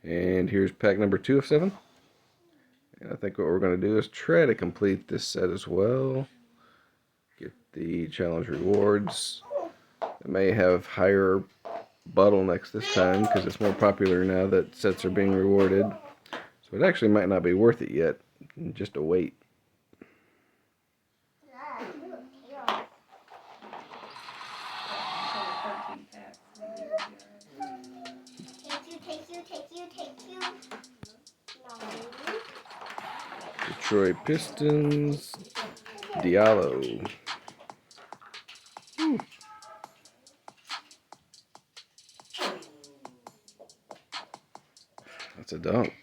And here's pack number 2 of 7. And I think what we're going to do is try to complete this set as well. Get the challenge rewards. It may have higher bottlenecks this time because it's more popular now that sets are being rewarded. So it actually might not be worth it yet. Just a wait. Detroit Pistons, Diallo. That's a dunk.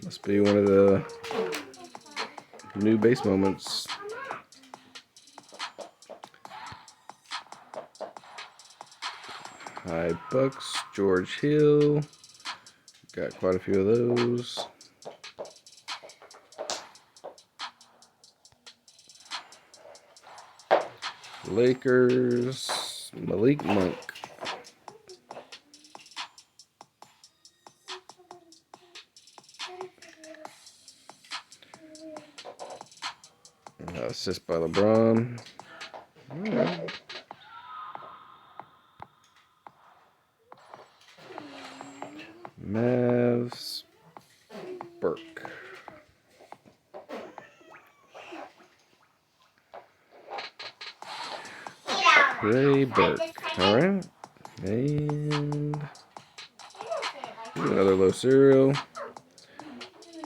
Must be one of the new base moments. High Bucks, George Hill. Got quite a few of those. Lakers, Malik Monk. Assist by LeBron. Right. Mavs, Burke. Trey Burke. Alright. And another low serial.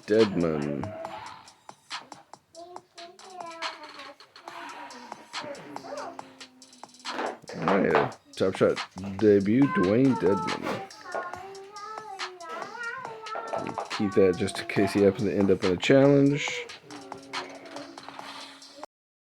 Dedmon. Alright, Top Shot debut, Dwayne Dedmon. Keep that just in case he happens to end up in a challenge.